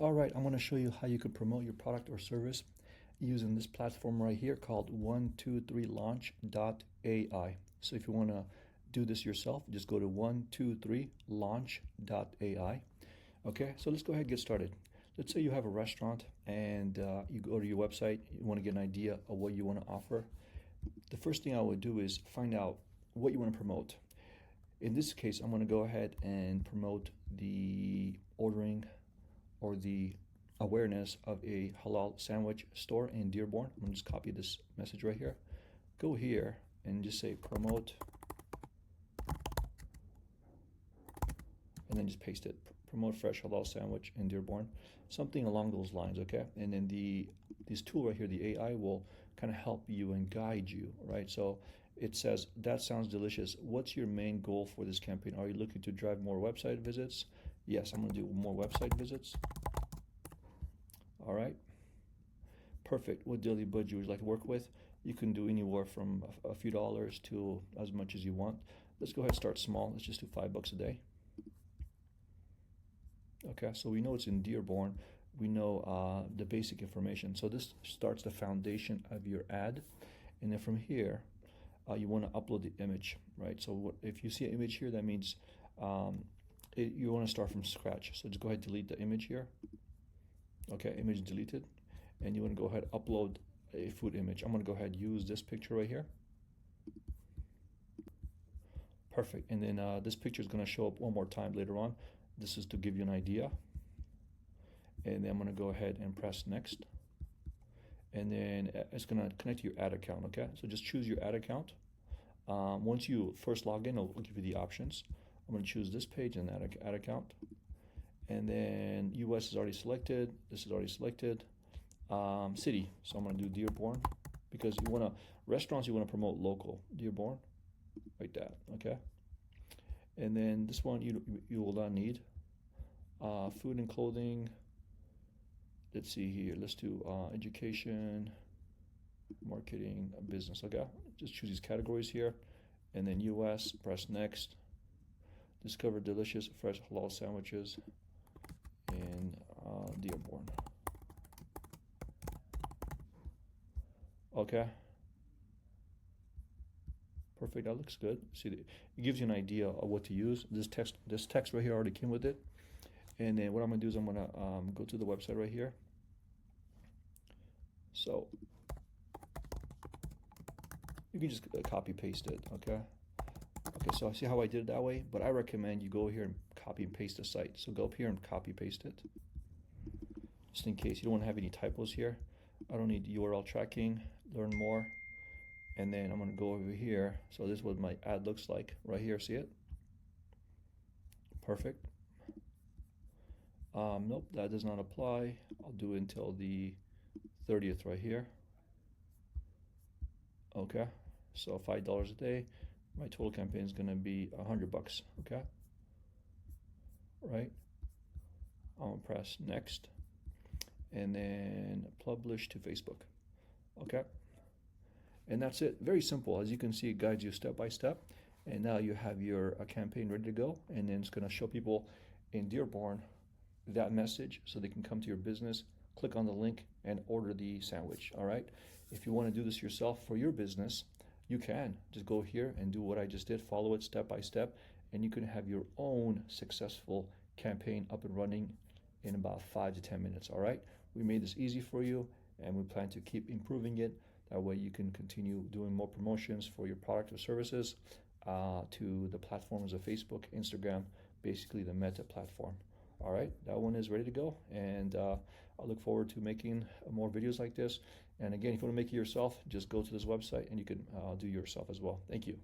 All right, I'm going to show you how you could promote your product or service using this platform right here called 123launch.ai. So if you want to do this yourself, just go to 123launch.ai. Okay, so let's go ahead and get started. Let's say you have a restaurant and you go to your website, you want to get an idea of what you want to offer. The first thing I would do is find out what you want to promote. In this case, I'm going to go ahead and promote the ordering or the awareness of a halal sandwich store in Dearborn. I'm going to just copy this message right here. Go here and just say promote, and then just paste it. Promote fresh halal sandwich in Dearborn. Something along those lines, okay? And then this tool right here, the AI, will kind of help you and guide you, right? So it says, that sounds delicious. What's your main goal for this campaign? Are you looking to drive more website visits? Yes, I'm going to do more website visits. All right. Perfect. What daily budget would you like to work with? You can do anywhere from a few dollars to as much as you want. Let's go ahead and start small. Let's just do $5 a day. Okay, so we know it's in Dearborn. We know the basic information. So this starts the foundation of your ad. And then from here, you want to upload the image, right? So if you see an image here, that means you want to start from scratch. So just go ahead and delete the image here. Okay, image deleted. And you want to go ahead and upload a food image. I'm going to go ahead and use this picture right here. Perfect. And then this picture is going to show up one more time later on. This is to give you an idea. And then I'm going to go ahead and press next. And then it's going to connect to your ad account, okay? So just choose your ad account. Once you first log in, it'll give you the options. I'm going to choose this page and ad account. And then US is already selected. This is already selected. City. So I'm going to do Dearborn because you want to, restaurants you want to promote local. Dearborn, like that, okay? And then this one you will not need. Food and clothing. Let's see here. Let's do education, marketing, business. Okay, just choose these categories here, and then US. Press next. Discover delicious fresh halal sandwiches in Dearborn. Okay. Perfect. That looks good. See, it gives you an idea of what to use. This text right here already came with it. And then what I'm going to do is I'm going to go to the website right here. So you can just copy paste it. Okay. Okay. So I see how I did it that way, but I recommend you go here and copy and paste the site. So go up here and copy paste it, just in case you don't want to have any typos here. I don't need URL tracking. Learn more. And then I'm going to go over here. So this is what my ad looks like right here. See it? Perfect. Nope, that does not apply. I'll do it until the 30th right here. Okay, so $5 a day. My total campaign is going to be $100. Okay, right. I'm going to press next and then publish to Facebook. Okay. And that's it. Very simple. As you can see, it guides you step by step. And now you have your campaign ready to go. And then it's going to show people in Dearborn that message so they can come to your business, click on the link, and order the sandwich. All right. If you want to do this yourself for your business, you can just go here and do what I just did. Follow it step by step. And you can have your own successful campaign up and running in about 5 to 10 minutes. All right. We made this easy for you, and we plan to keep improving it. That way you can continue doing more promotions for your product or services to the platforms of Facebook, Instagram, basically the Meta platform. All right, that one is ready to go. And I look forward to making more videos like this. And again, if you want to make it yourself, just go to this website and you can do it yourself as well. Thank you.